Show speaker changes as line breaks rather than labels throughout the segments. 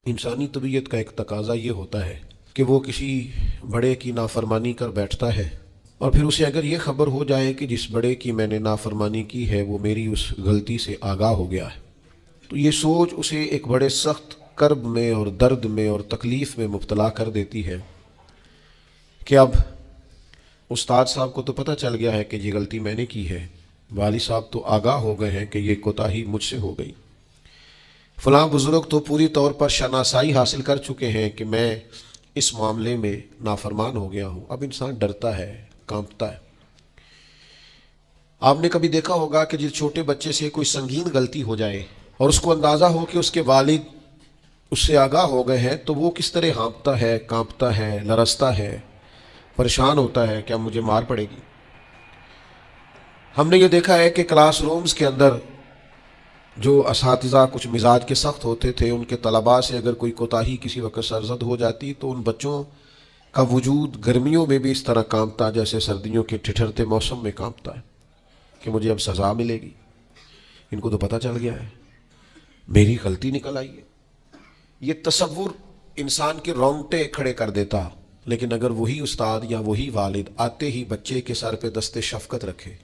انسانی طبیعت کا ایک تقاضا یہ ہوتا ہے کہ وہ کسی بڑے کی نافرمانی کر بیٹھتا ہے، اور پھر اسے اگر یہ خبر ہو جائے کہ جس بڑے کی میں نے نافرمانی کی ہے وہ میری اس غلطی سے آگاہ ہو گیا ہے، تو یہ سوچ اسے ایک بڑے سخت کرب میں اور درد میں اور تکلیف میں مبتلا کر دیتی ہے کہ اب استاد صاحب کو تو پتہ چل گیا ہے کہ یہ غلطی میں نے کی ہے، والی صاحب تو آگاہ ہو گئے ہیں کہ یہ کوتاہی مجھ سے ہو گئی، فلاں بزرگ تو پوری طور پر شناسائی حاصل کر چکے ہیں کہ میں اس معاملے میں نافرمان ہو گیا ہوں۔ اب انسان ڈرتا ہے، کانپتا ہے۔ آپ نے کبھی دیکھا ہوگا کہ جس چھوٹے بچے سے کوئی سنگین غلطی ہو جائے اور اس کو اندازہ ہو کہ اس کے والد اس سے آگاہ ہو گئے ہیں تو وہ کس طرح ہانپتا ہے، کانپتا ہے، لرزتا ہے، پریشان ہوتا ہے کہ اب مجھے مار پڑے گی۔ ہم نے یہ دیکھا ہے کہ کلاس رومز کے اندر جو اساتذہ کچھ مزاج کے سخت ہوتے تھے، ان کے طلباء سے اگر کوئی کوتاہی کسی وقت سرزد ہو جاتی تو ان بچوں کا وجود گرمیوں میں بھی اس طرح کانپتا جیسے سردیوں کے ٹھٹھرتے موسم میں کانپتا ہے کہ مجھے اب سزا ملے گی، ان کو تو پتہ چل گیا ہے، میری غلطی نکل آئی ہے۔ یہ تصور انسان کے رونگٹے کھڑے کر دیتا، لیکن اگر وہی استاد یا وہی والد آتے ہی بچے کے سر پہ دست شفقت رکھے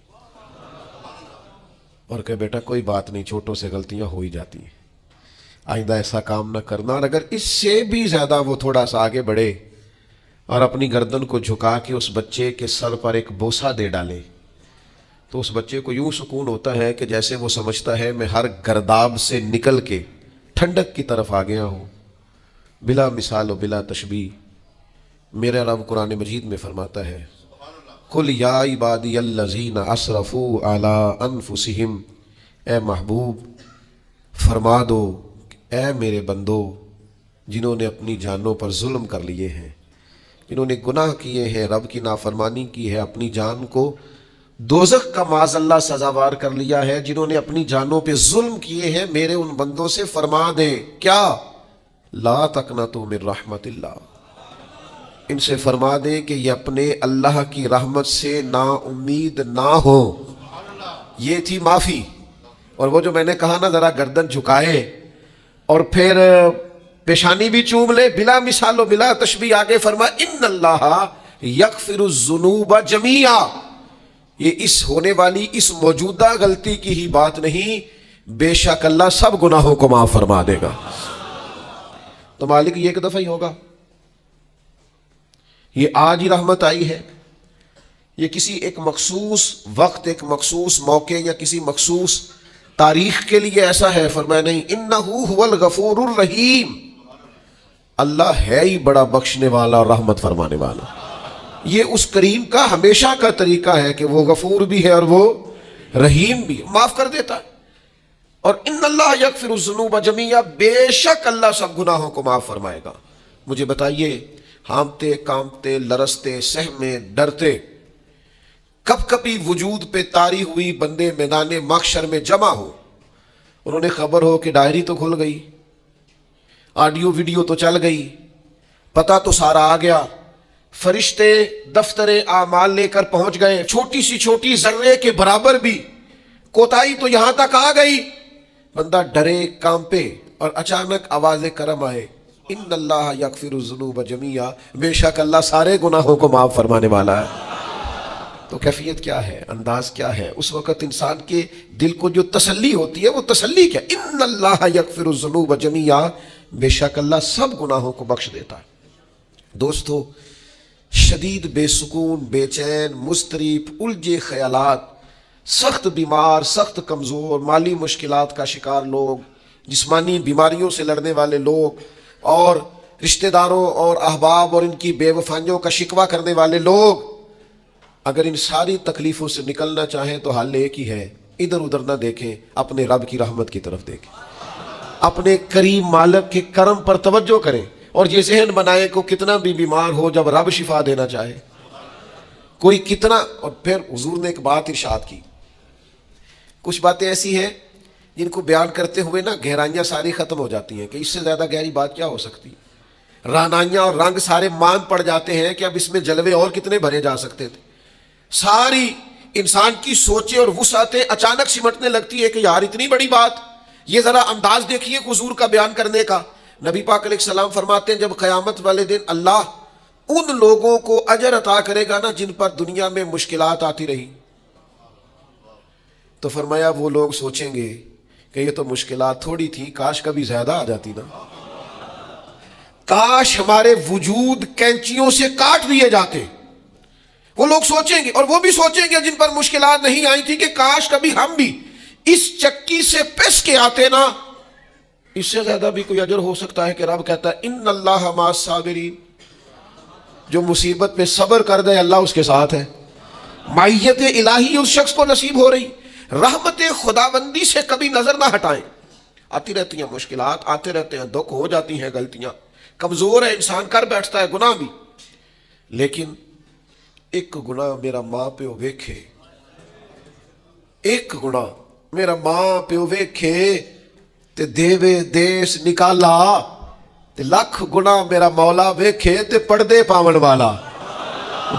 اور کہ بیٹا کوئی بات نہیں، چھوٹوں سے غلطیاں ہو ہی جاتی ہیں، آئندہ ایسا کام نہ کرنا، اور اگر اس سے بھی زیادہ وہ تھوڑا سا آگے بڑھے اور اپنی گردن کو جھکا کے اس بچے کے سر پر ایک بوسہ دے ڈالے تو اس بچے کو یوں سکون ہوتا ہے کہ جیسے وہ سمجھتا ہے میں ہر گرداب سے نکل کے ٹھنڈک کی طرف آ گیا ہوں، بلا مثال و بلا تشبیہ۔ میرا رب قرآن مجید میں فرماتا ہے قل یا عبادی الذین اسرفوا علی انفسہم، اے محبوب فرما دو اے میرے بندو جنہوں نے اپنی جانوں پر ظلم کر لیے ہیں، جنہوں نے گناہ کیے ہیں، رب کی نافرمانی کی ہے، اپنی جان کو دوزخ کا معاذ اللہ سزاوار کر لیا ہے، جنہوں نے اپنی جانوں پہ ظلم کیے ہیں، میرے ان بندوں سے فرما دیں کیا؟ لا تقنطوا من رحمت اللہ، ان سے فرما دیں کہ یہ اپنے اللہ کی رحمت سے نا امید نہ ہو۔ یہ تھی معافی، اور وہ جو میں نے کہا نا ذرا گردن جھکائے اور پھر پیشانی بھی چوم لے، بلا مثال و بلا تشبیہ آگے فرما ان اللہ یغفر الذنوب جمیعا، یہ اس ہونے والی اس موجودہ غلطی کی ہی بات نہیں، بے شک اللہ سب گناہوں کو معاف فرما دے گا۔ تو مالک یہ ایک دفعہ ہی ہوگا، یہ آج ہی رحمت آئی ہے، یہ کسی ایک مخصوص وقت، ایک مخصوص موقع یا کسی مخصوص تاریخ کے لیے ایسا ہے؟ فرمایا نہیں، انہ هو الغفور الرحیم، اللہ ہے ہی بڑا بخشنے والا اور رحمت فرمانے والا۔ یہ اس کریم کا ہمیشہ کا طریقہ ہے کہ وہ غفور بھی ہے اور وہ رحیم بھی، معاف کر دیتا ہے۔ اور ان اللہ یغفر الذنوب جمیعا، بے شک اللہ سب گناہوں کو معاف فرمائے گا۔ مجھے بتائیے، ہانپتے کانپتے لرزتے سہمے ڈرتے کب کبھی وجود پہ طاری ہوئی بندے میدان محشر میں جمع ہو، انہوں نے خبر ہو کہ ڈائری تو کھل گئی، آڈیو ویڈیو تو چل گئی، پتہ تو سارا آ گیا، فرشتے دفتر اعمال لے کر پہنچ گئے، چھوٹی سی چھوٹی ذرے کے برابر بھی کوتاہی تو یہاں تک آ گئی، بندہ ڈرے کانپے اور اچانک آواز کرم آئے ان اللہ یغفر الذنوب جمیعا، بے شک اللہ سارے گناہوں کو معاف فرمانے والا ہے۔ تو کیفیت کیا ہے، انداز کیا ہے اس وقت انسان کے دل کو جو تسلی ہوتی ہے، وہ تسلی کیا؟ ان اللہ یغفر الذنوب جمیعا، بے شک اللہ سب گناہوں کو بخش دیتا ہے۔ دوستو، شدید بے سکون، بے چین، مضطرب، الجھے خیالات، سخت بیمار، سخت کمزور، مالی مشکلات کا شکار لوگ، جسمانی بیماریوں سے لڑنے والے لوگ، اور رشتہ داروں اور احباب اور ان کی بے وفائیوں کا شکوہ کرنے والے لوگ، اگر ان ساری تکلیفوں سے نکلنا چاہیں تو حل ایک ہی ہے، ادھر ادھر نہ دیکھیں، اپنے رب کی رحمت کی طرف دیکھیں، اپنے کریم مالک کے کرم پر توجہ کریں، اور یہ ذہن بنائیں کہ کتنا بھی بیمار ہو جب رب شفا دینا چاہے، کوئی کتنا۔ اور پھر حضور نے ایک بات ارشاد کی، کچھ باتیں ایسی ہیں جن کو بیان کرتے ہوئے نا گہرائیاں ساری ختم ہو جاتی ہیں کہ اس سے زیادہ گہری بات کیا ہو سکتی ہے، رانائیاں اور رنگ سارے مان پڑ جاتے ہیں کہ اب اس میں جلوے اور کتنے بھرے جا سکتے تھے۔ ساری انسان کی سوچیں اور وسعتیں اچانک سمٹنے لگتی ہے کہ یار اتنی بڑی بات، یہ ذرا انداز دیکھیے حضور کا بیان کرنے کا، نبی پاک علیہ السلام فرماتے ہیں جب قیامت والے دن اللہ ان لوگوں کو اجر عطا کرے گا نا جن پر دنیا میں مشکلات آتی رہی، تو فرمایا وہ لوگ سوچیں گے کہ یہ تو مشکلات تھوڑی تھی، کاش کبھی زیادہ آ جاتی نا، کاش ہمارے وجود کینچیوں سے کاٹ دیے جاتے۔ وہ لوگ سوچیں گے، اور وہ بھی سوچیں گے جن پر مشکلات نہیں آئی تھی کہ کاش کبھی ہم بھی اس چکی سے پس کے آتے نا۔ اس سے زیادہ بھی کوئی اجر ہو سکتا ہے کہ رب کہتا ہے ان اللہ مع الصابرین، جو مصیبت پہ صبر کر دے اللہ اس کے ساتھ ہے۔ معیت الہی اس شخص کو نصیب ہو رہی، رحمت خداوندی سے کبھی نظر نہ ہٹائیں۔ آتی رہتی ہیں مشکلات، آتے رہتے ہیں دکھ، ہو جاتی ہیں غلطیاں، کمزور ہے انسان، کر بیٹھتا ہے گناہ بھی، لیکن ایک گناہ میرا ماں پیو ویکھے، ایک گناہ میرا ماں پیو ویکھے تے دیوے دیس نکالا، تے لکھ گناہ میرا مولا ویکھے تے پردے پاون والا،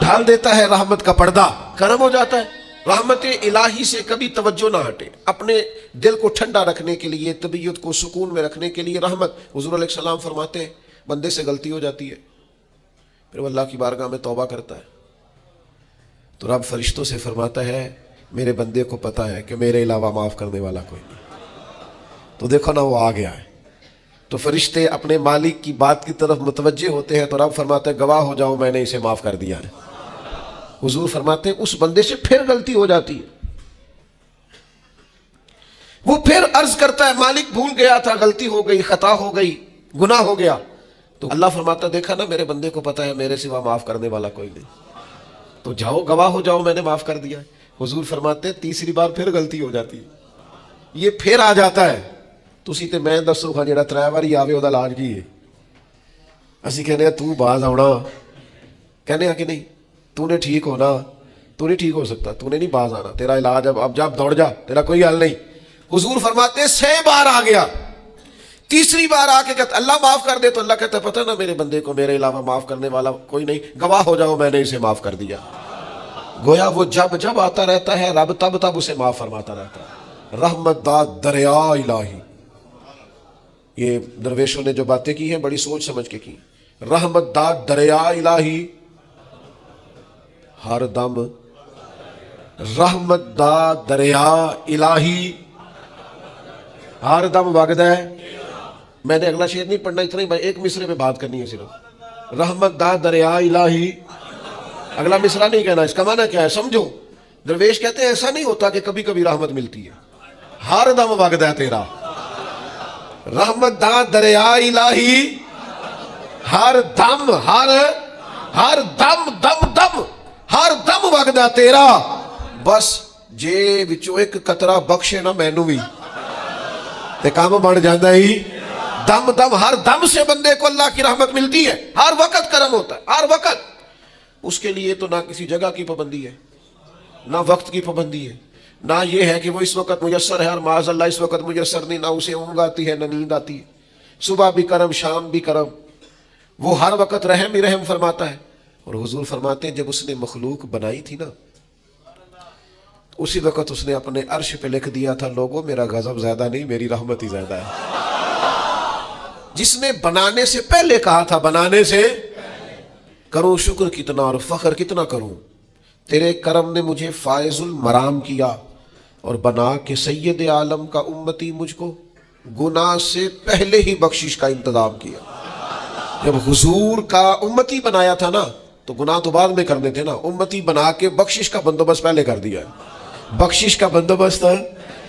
ڈھال دیتا ہے رحمت کا پردہ، کرم ہو جاتا ہے۔ رحمت الہی سے کبھی توجہ نہ ہٹے، اپنے دل کو ٹھنڈا رکھنے کے لیے، طبیعت کو سکون میں رکھنے کے لیے رحمت۔ حضور علیہ السلام فرماتے ہیں بندے سے غلطی ہو جاتی ہے، پھر وہ اللہ کی بارگاہ میں توبہ کرتا ہے تو رب فرشتوں سے فرماتا ہے میرے بندے کو پتا ہے کہ میرے علاوہ معاف کرنے والا کوئی نہیں، تو دیکھو نا وہ آ گیا ہے۔ تو فرشتے اپنے مالک کی بات کی طرف متوجہ ہوتے ہیں تو رب فرماتا ہے گواہ ہو جاؤ میں نے اسے معاف کر دیا ہے۔ حضور فرماتے ہیں اس بندے سے پھر غلطی ہو جاتی ہے، وہ پھر عرض کرتا ہے مالک بھول گیا تھا، غلطی ہو گئی، خطا ہو گئی، گناہ ہو گیا، تو اللہ فرماتا دیکھا نا میرے بندے کو پتا ہے میرے سوا معاف کرنے والا کوئی نہیں، تو جاؤ گواہ ہو جاؤ میں نے معاف کر دیا ہے۔ حضور فرماتے ہیں تیسری بار پھر غلطی ہو جاتی ہے، یہ پھر آ جاتا ہے، تسی تے میں دسو ہاں جڑا 3 واری آوے دا علاج کی ہے؟ اسی کہنے ہیں تو باز آنا، کہنے ہیں کہ نہیں تو نے ٹھیک ہونا، تو نہیں ٹھیک ہو سکتا، تو نے نہیں باز آنا، تیرا علاج اب جب دوڑ جا، تیرا کوئی حل نہیں۔ حضور فرماتے ہیں 6 بار آ گیا، تیسری بار آ کے کہتا اللہ معاف کر دے، تو اللہ کہتا ہے پتہ نا میرے بندے کو میرے علاوہ معاف کرنے والا کوئی نہیں، گواہ ہو جاؤ میں نے اسے معاف کر دیا۔ گویا وہ جب جب آتا رہتا ہے رب تب تب اسے معاف فرماتا رہتا ہے۔ رحمت داد دریا الہی، یہ درویشوں نے جو باتیں کی ہیں بڑی سوچ سمجھ کے کی۔ رحمت داد دریا الہی ہر دم، رحمت داد دریا الہی ہر دم وگدا ہے۔ میں نے اگلا شعر نہیں پڑھنا، اتنا ہی ایک مصرے پہ بات کرنی ہے صرف۔ رحمت داد دریا الہی، اگلا مصرع نہیں کہنا، اس کا معنی کیا ہے سمجھو۔ درویش کہتے ہیں ایسا نہیں ہوتا کہ کبھی کبھی رحمت ملتی ہے، ہر دم وگدا ہے تیرا۔ رحمت داد دریا الہی ہر دم، ہر دم دم دم، ہر دم وگدا تیرا، بس جے وچوں ایک قطرہ بخشے نا مینوں بھی تے کام بن جاندہ ہی۔ دم دم، ہر دم سے بندے کو اللہ کی رحمت ملتی ہے، ہر وقت کرم ہوتا ہے، ہر وقت۔ اس کے لیے تو نہ کسی جگہ کی پابندی ہے، نہ وقت کی پابندی ہے، نہ یہ ہے کہ وہ اس وقت میسر ہے اور معاذ اللہ اس وقت میسر نہیں، نہ اسے اونگ آتی ہے نہ نیند آتی ہے۔ صبح بھی کرم، شام بھی کرم، وہ ہر وقت رحم ہی رحم فرماتا ہے۔ اور حضور فرماتے ہیں جب اس نے مخلوق بنائی تھی نا، اسی وقت اس نے اپنے عرش پہ لکھ دیا تھا لوگوں میرا غضب زیادہ نہیں میری رحمت ہی زیادہ ہے۔ جس نے بنانے سے پہلے کہا تھا، بنانے سے کروں شکر کتنا اور فخر کتنا کروں، تیرے کرم نے مجھے فائز المرام کیا اور بنا کے سید عالم کا امتی مجھ کو گناہ سے پہلے ہی بخشش کا انتظام کیا۔ جب حضور کا امتی بنایا تھا نا تو گناہ تو بعد میں کرنے تھے نا، امتی بنا کے بخشش کا بندوبست پہلے کر دیا ہے۔ بخشش کا بندوبست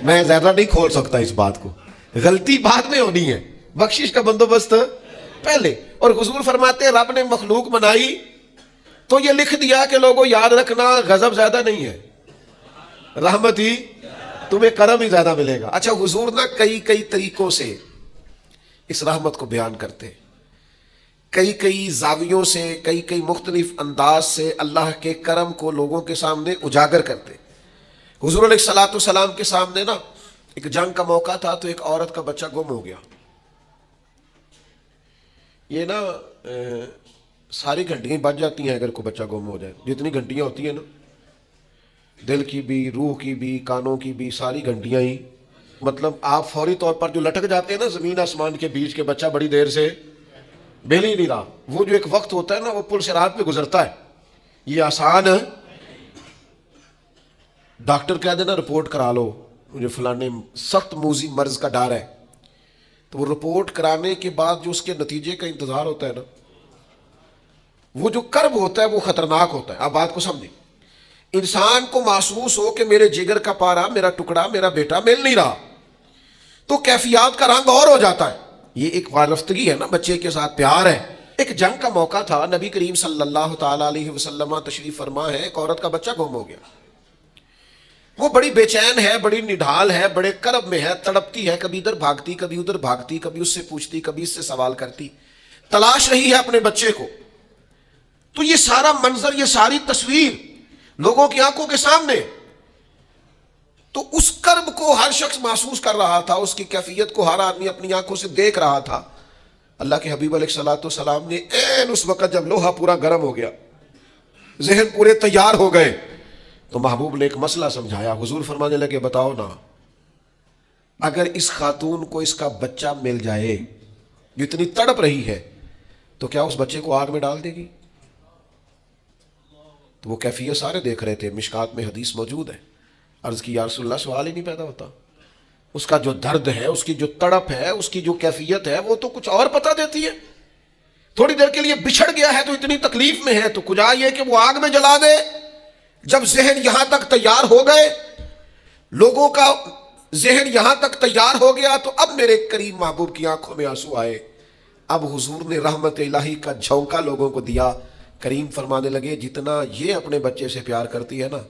میں زیادہ نہیں کھول سکتا اس بات کو، غلطی بعد میں ہونی ہے، بخشش کا بندوبست پہلے۔ اور حضور فرماتے ہیں رب نے مخلوق بنائی تو یہ لکھ دیا کہ لوگوں یاد رکھنا غضب زیادہ نہیں ہے، رحمت ہی، تمہیں کرم ہی زیادہ ملے گا۔ اچھا حضور نا کئی طریقوں سے اس رحمت کو بیان کرتے، کئی زاویوں سے، کئی مختلف انداز سے اللہ کے کرم کو لوگوں کے سامنے اجاگر کرتے۔ حضور علیہ الصلوۃ والسلام کے سامنے نا ایک جنگ کا موقع تھا تو ایک عورت کا بچہ گم ہو گیا۔ یہ نا ساری گھنٹیاں بج جاتی ہیں اگر کوئی بچہ گم ہو جائے، جتنی گھنٹیاں ہوتی ہیں نا، دل کی بھی، روح کی بھی، کانوں کی بھی، ساری گھنٹیاں ہی مطلب آپ فوری طور پر جو لٹک جاتے ہیں نا زمین آسمان کے بیچ کے، بچہ بڑی دیر سے بہل ہی نہیں رہا، وہ جو ایک وقت ہوتا ہے نا وہ پل صراط پہ گزرتا ہے، یہ آسان ہے۔ ڈاکٹر کہہ دینا رپورٹ کرا لو، مجھے فلانے سخت موذی مرض کا ڈر ہے، تو وہ رپورٹ کرانے کے بعد جو اس کے نتیجے کا انتظار ہوتا ہے نا، وہ جو کرب ہوتا ہے وہ خطرناک ہوتا ہے۔ آپ بات کو سمجھیں، انسان کو محسوس ہو کہ میرے جگر کا پارا، میرا ٹکڑا، میرا بیٹا مل نہیں رہا، تو کیفیات کا رنگ اور ہو جاتا ہے۔ یہ ایک وارفتگی ہے نا، بچے کے ساتھ پیار ہے۔ ایک جنگ کا موقع تھا، نبی کریم صلی اللہ تعالیٰ علیہ وسلم تشریف فرما ہے، ایک عورت کا بچہ گم ہو گیا، وہ بڑی بے چین ہے، بڑی نڈھال ہے، بڑے کرب میں ہے، تڑپتی ہے، کبھی ادھر بھاگتی، کبھی ادھر بھاگتی، کبھی اس سے پوچھتی، کبھی اس سے سوال کرتی، تلاش رہی ہے اپنے بچے کو۔ تو یہ سارا منظر، یہ ساری تصویر لوگوں کی آنکھوں کے سامنے، تو اس کرب کو ہر شخص محسوس کر رہا تھا، اس کی کیفیت کو ہر آدمی اپنی آنکھوں سے دیکھ رہا تھا۔ اللہ کے حبیب علیہ الصلوۃ والسلام نے عین اس وقت جب لوہا پورا گرم ہو گیا، ذہن پورے تیار ہو گئے، تو محبوب نے ایک مسئلہ سمجھایا۔ حضور فرمانے لگے بتاؤ نا، اگر اس خاتون کو اس کا بچہ مل جائے جو اتنی تڑپ رہی ہے، تو کیا اس بچے کو آگ میں ڈال دے گی؟ تو وہ کیفیت سارے دیکھ رہے تھے، مشکات میں حدیث موجود ہے۔ عرض کی یا رسول اللہ، سوال ہی نہیں پیدا ہوتا، اس کا جو درد ہے، اس کی جو تڑپ ہے، اس کی جو کیفیت ہے، وہ تو کچھ اور پتہ دیتی ہے۔ تھوڑی دیر کے لیے بچھڑ گیا ہے تو اتنی تکلیف میں ہے، تو کجا یہ کہ وہ آگ میں جلا دے۔ جب ذہن یہاں تک تیار ہو گئے، لوگوں کا ذہن یہاں تک تیار ہو گیا، تو اب میرے کریم محبوب کی آنکھوں میں آنسو آئے۔ اب حضور نے رحمت الہی کا جھونکا لوگوں کو دیا۔ کریم فرمانے لگے جتنا یہ اپنے بچے سے پیار کرتی ہے نا،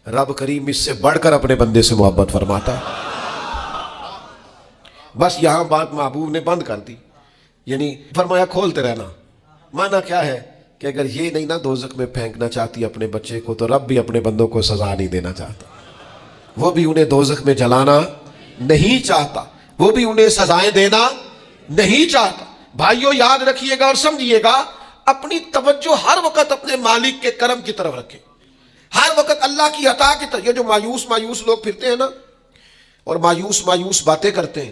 رب کریم اس سے بڑھ کر اپنے بندے سے محبت فرماتا ہے۔ بس یہاں بات محبوب نے بند کر دی، یعنی فرمایا کھولتے رہنا۔ معنی کیا ہے کہ اگر یہ نہیں نا دوزخ میں پھینکنا چاہتی اپنے بچے کو، تو رب بھی اپنے بندوں کو سزا نہیں دینا چاہتا، وہ بھی انہیں دوزخ میں جلانا نہیں چاہتا، وہ بھی انہیں سزائیں دینا نہیں چاہتا۔ بھائیو یاد رکھیے گا اور سمجھیے گا، اپنی توجہ ہر وقت اپنے مالک کے کرم کی طرف رکھیں، ہر وقت اللہ کی عطا کی طرف۔ یہ جو مایوس لوگ پھرتے ہیں نا اور مایوس باتیں کرتے ہیں،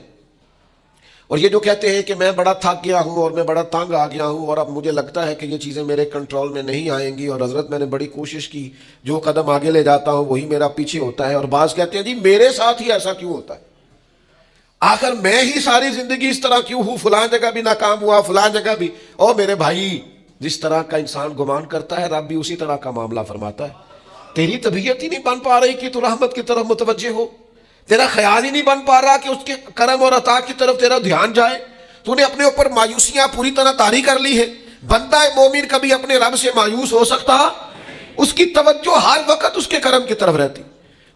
اور یہ جو کہتے ہیں کہ میں بڑا تھک گیا ہوں اور میں بڑا تنگ آ گیا ہوں اور اب مجھے لگتا ہے کہ یہ چیزیں میرے کنٹرول میں نہیں آئیں گی، اور حضرت میں نے بڑی کوشش کی، جو قدم آگے لے جاتا ہوں وہی میرا پیچھے ہوتا ہے، اور بعض کہتے ہیں جی میرے ساتھ ہی ایسا کیوں ہوتا ہے، آخر میں ہی ساری زندگی اس طرح کیوں ہوں، فلاں جگہ بھی ناکام ہوا، فلاں جگہ بھی۔ اور میرے بھائی، جس طرح کا انسان گمان کرتا ہے رب بھی اسی طرح کا معاملہ فرماتا ہے۔ تیری طبیعت ہی نہیں بن پا رہی کہ تو رحمت کی طرف متوجہ ہو، تیرا خیال ہی نہیں بن پا رہا کہ اس کے کرم اور عطا کی طرف تیرا دھیان جائے، تو نے اپنے اوپر مایوسیاں پوری طرح طاری کر لی ہے۔ بندہ مومن کبھی اپنے رب سے مایوس ہو سکتا؟ اس کی توجہ ہر وقت اس کے کرم کی طرف رہتی،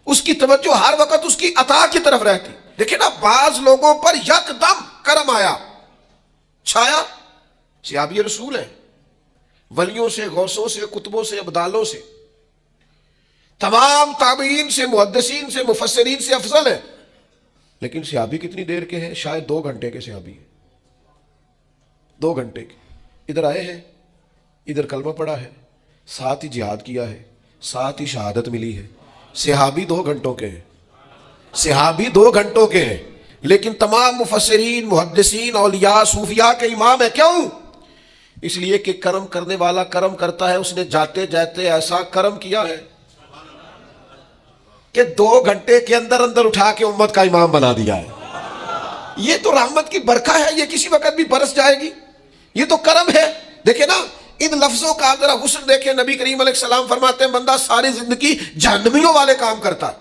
اس کی توجہ ہر وقت اس کی عطا کی طرف رہتی۔ دیکھیں نا، بعض لوگوں پر یکدم کرم آیا، چھایا، صحابی رسول ہے، ولیوں سے، غوثوں سے، قطبوں سے، ابدالوں سے، تمام تابعین سے، محدثین سے، مفسرین سے افضل ہے، لیکن صحابی کتنی دیر کے ہیں؟ شاید 2 گھنٹے کے صحابی ہیں، 2 گھنٹے کے۔ ادھر آئے ہیں، ادھر کلمہ پڑھا ہے، ساتھ ہی جہاد کیا ہے، ساتھ ہی شہادت ملی ہے۔ صحابی 2 گھنٹوں کے ہیں، صحابی 2 گھنٹوں کے ہیں، لیکن تمام مفسرین، محدثین، اولیاء، صوفیاء کے امام ہے۔ کیوں؟ اس لیے کہ کرم کرنے والا کرم کرتا ہے، اس نے جاتے جاتے ایسا کرم کیا ہے کہ 2 گھنٹے کے اندر اٹھا کے امت کا امام بنا دیا ہے۔ یہ تو رحمت کی برکھا ہے، یہ کسی وقت بھی برس جائے گی، یہ تو کرم ہے۔ دیکھیں نا، ان لفظوں کا ذرا حسن دیکھیں۔ نبی کریم علیہ السلام فرماتے ہیں بندہ ساری زندگی جہنمیوں والے کام کرتا ہے،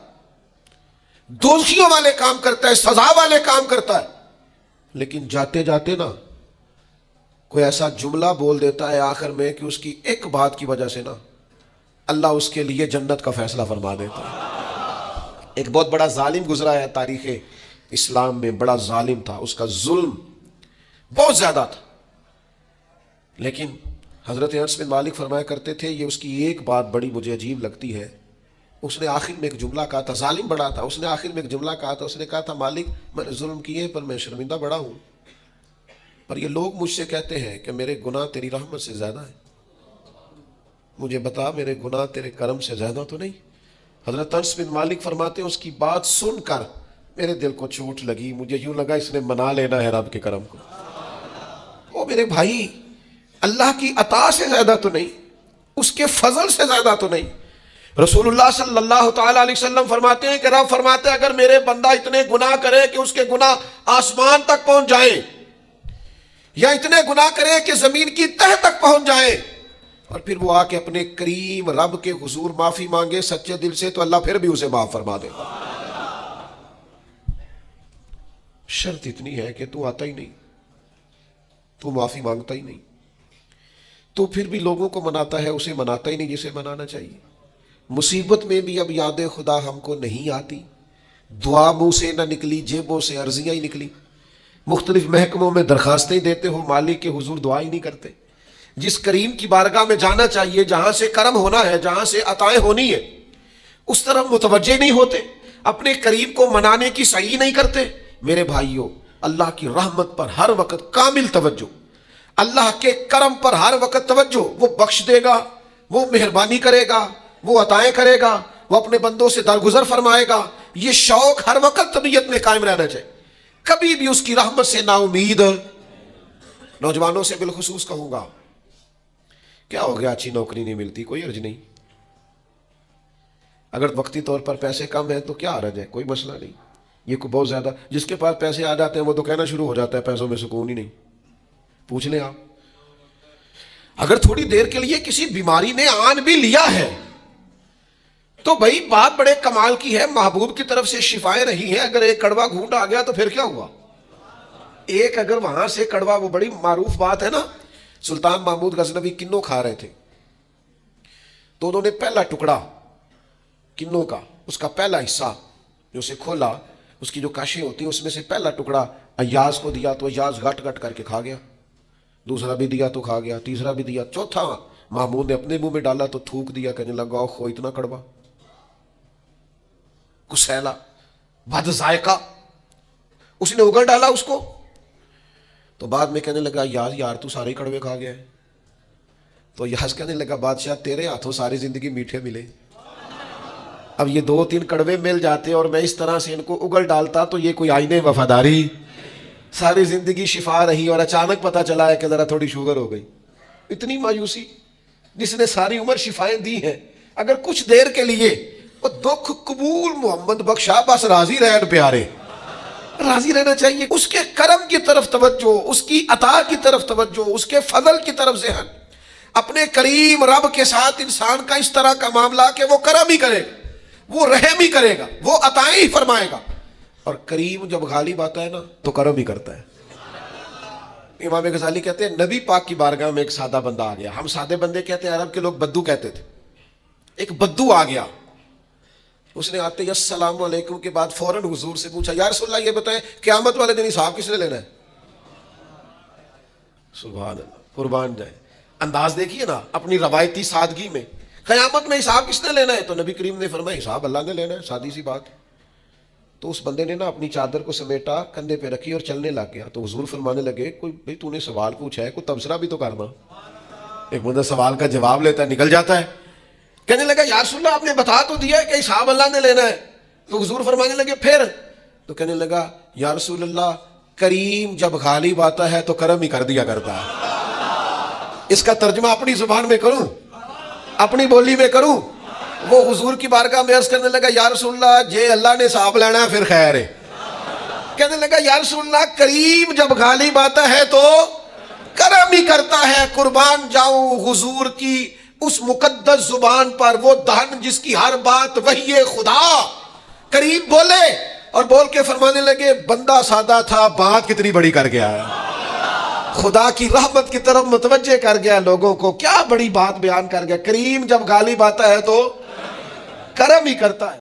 دوزخیوں والے کام کرتا ہے، سزا والے کام کرتا ہے، لیکن جاتے جاتے نا کوئی ایسا جملہ بول دیتا ہے آخر میں کہ اس کی ایک بات کی وجہ سے نا اللہ اس کے لیے جنت کا فیصلہ فرما دیتا ہے۔ ایک بہت بڑا ظالم گزرا ہے تاریخ اسلام میں، بڑا ظالم تھا، اس کا ظلم بہت زیادہ تھا، لیکن حضرت انس بن مالک فرمایا کرتے تھے یہ اس کی ایک بات بڑی مجھے عجیب لگتی ہے۔ اس نے آخر میں ایک جملہ کہا تھا، ظالم بڑا تھا، اس نے آخر میں ایک جملہ کہا تھا، اس نے کہا تھا مالک میں نے ظلم کیے پر میں شرمندہ بڑا ہوں، پر یہ لوگ مجھ سے کہتے ہیں کہ میرے گناہ تیری رحمت سے زیادہ ہیں، مجھے بتا میرے گناہ تیرے کرم سے زیادہ تو نہیں؟ حضرت انس بن مالک فرماتے ہیں اس کی بات سن کر میرے دل کو چوٹ لگی، مجھے یوں لگا اس نے منا لینا ہے رب کے کرم کو۔ او میرے بھائی، اللہ کی عطا سے زیادہ تو نہیں، اس کے فضل سے زیادہ تو نہیں۔ رسول اللہ صلی اللہ تعالیٰ علیہ وسلم فرماتے ہیں کہ رب فرماتے ہیں اگر میرے بندہ اتنے گناہ کرے کہ اس کے گناہ آسمان تک پہنچ جائیں، یا اتنے گناہ کرے کہ زمین کی تہ تک پہنچ جائیں، اور پھر وہ آ کے اپنے کریم رب کے حضور معافی مانگے سچے دل سے، تو اللہ پھر بھی اسے معاف فرما دے گا۔ شرط اتنی ہے کہ تو آتا ہی نہیں، تو معافی مانگتا ہی نہیں، تو پھر بھی لوگوں کو مناتا ہے، اسے مناتا ہی نہیں جسے منانا چاہیے۔ مصیبت میں بھی اب یاد خدا ہم کو نہیں آتی، دعا منہ سے نہ نکلی، جیبوں سے عرضیاں ہی نکلی، مختلف محکموں میں درخواستیں دیتے ہو، مالک کے حضور دعا ہی نہیں کرتے۔ جس کریم کی بارگاہ میں جانا چاہیے، جہاں سے کرم ہونا ہے، جہاں سے عطائیں ہونی ہے، اس طرف متوجہ نہیں ہوتے، اپنے کریم کو منانے کی سعی نہیں کرتے۔ میرے بھائیوں، اللہ کی رحمت پر ہر وقت کامل توجہ، اللہ کے کرم پر ہر وقت توجہ، وہ بخش دے گا، وہ مہربانی کرے گا، وہ عطائیں کرے گا، وہ اپنے بندوں سے درگزر فرمائے گا، یہ شوق ہر وقت طبیعت میں قائم رہنا چاہیے، کبھی بھی اس کی رحمت سے نا امید۔ نوجوانوں سے بالخصوص کہوں گا، کیا ہو گیا اچھی نوکری نہیں ملتی، کوئی حرج نہیں، اگر وقتی طور پر پیسے کم ہیں تو کیا حرج ہے، کوئی مسئلہ نہیں۔ یہ کوئی بہت زیادہ، جس کے پاس پیسے آ جاتے ہیں وہ تو کہنا شروع ہو جاتا ہے پیسوں میں سکون ہی نہیں، پوچھ لیں آپ۔ اگر تھوڑی دیر کے لیے کسی بیماری نے آن بھی لیا ہے تو بھائی بات بڑے کمال کی ہے، محبوب کی طرف سے شفائیں رہی ہیں، اگر ایک کڑوا گھونٹ آ گیا تو پھر کیا ہوا، ایک اگر وہاں سے کڑوا، وہ بڑی معروف بات ہے نا، سلطان محمود غزنوی کنوں کھا رہے تھے، تو انہوں نے پہلا ٹکڑا کنوں کا، اس کا پہلا حصہ جو اسے کھولا، اس کی جو کاشیں ہوتی ہیں اس میں سے پہلا ٹکڑا ایاز کو دیا تو ایاز گٹ گٹ کر کے کھا گیا، دوسرا بھی دیا تو کھا گیا، تیسرا بھی دیا، چوتھا محمود نے اپنے منہ میں ڈالا تو تھوک دیا، کہنے لگا اوہ اتنا کڑوا، کسیلا، بد ذائقہ، اس نے اگل ڈالا اس کو، تو بعد میں کہنے لگا یار تو سارے کڑوے کھا گیا ہے، تو یاز کہنے لگا بادشاہ تیرے ہاتھوں ساری زندگی میٹھے ملے، اب یہ 2-3 کڑوے مل جاتے اور میں اس طرح سے ان کو اگل ڈالتا تو یہ کوئی آئینے وفاداری، ساری زندگی شفا رہی اور اچانک پتہ چلا ہے کہ ذرا تھوڑی شوگر ہو گئی۔ اتنی مایوسی، جس نے ساری عمر شفائیں دی ہیں، اگر کچھ دیر کے لیے وہ دکھ قبول محمد بخشا، بس راضی رہن پیارے، راضی رہنا چاہیے، اس کے کرم کی طرف توجہ، اس کی عطا کی طرف توجہ، اس کے فضل کی طرف ذہن، اپنے کریم رب کے ساتھ انسان کا اس طرح کا معاملہ کہ وہ کرم ہی کرے گا، وہ رحم ہی کرے گا، وہ عطائیں ہی فرمائے گا، اور کریم جب غالب آتا ہے نا تو کرم ہی کرتا ہے۔ امام غزالی کہتے ہیں نبی پاک کی بارگاہ میں ایک سادہ بندہ آ گیا، ہم سادے بندے کہتے ہیں، عرب کے لوگ بدو کہتے تھے، ایک بدو آ گیا، اس نے آتے ہی السلام علیکم کے بعد فوراً حضور سے پوچھا یا رسول اللہ یہ بتائیں قیامت والے دن حساب کس نے لینا ہے؟ سبحان اللہ، قربان جائے، انداز دیکھیے نا اپنی روایتی سادگی میں، قیامت میں حساب کس نے لینا ہے؟ تو نبی کریم نے فرمایا حساب اللہ نے لینا ہے، سادی سی بات۔ تو اس بندے نے نا اپنی چادر کو سمیٹا، کندھے پہ رکھی اور چلنے لگ گیا، تو حضور فرمانے لگے کوئی بھئی تو نے سوال پوچھا ہے، کوئی تبصرہ بھی تو کرنا، ایک بندہ سوال کا جواب لیتا ہے نکل جاتا ہے۔ کہنے لگا یا رسول اللہ آپ نے بتا تو دیا ہے کہ حساب اللہ نے لینا ہے، تو حضور فرمانے لگے پھر؟ تو کہنے لگا یا رسول اللہ کریم جب غالب آتا ہے تو کرم ہی کر دیا کرتا ہے۔ اس کا ترجمہ اپنی زبان میں کروں، اپنی بولی میں کروں، وہ حضور کی بارگاہ میں عرض کرنے لگا یا رسول اللہ جے اللہ نے حساب لینا ہے پھر خیر ہے۔ کہنے لگا یا رسول اللہ کریم جب غالب آتا ہے تو کرم ہی کرتا ہے، قربان جاؤں حضور کی اس مقدس زبان پر، وہ دہن جس کی ہر بات وحی خدا۔ کریم بولے اور بول کے فرمانے لگے بندہ سادہ تھا، بات کتنی بڑی کر گیا ہے، خدا کی رحمت کی طرف متوجہ کر گیا لوگوں کو، کیا بڑی بات بیان کر گیا۔ کریم جب غالب آتا ہے تو کرم ہی کرتا ہے۔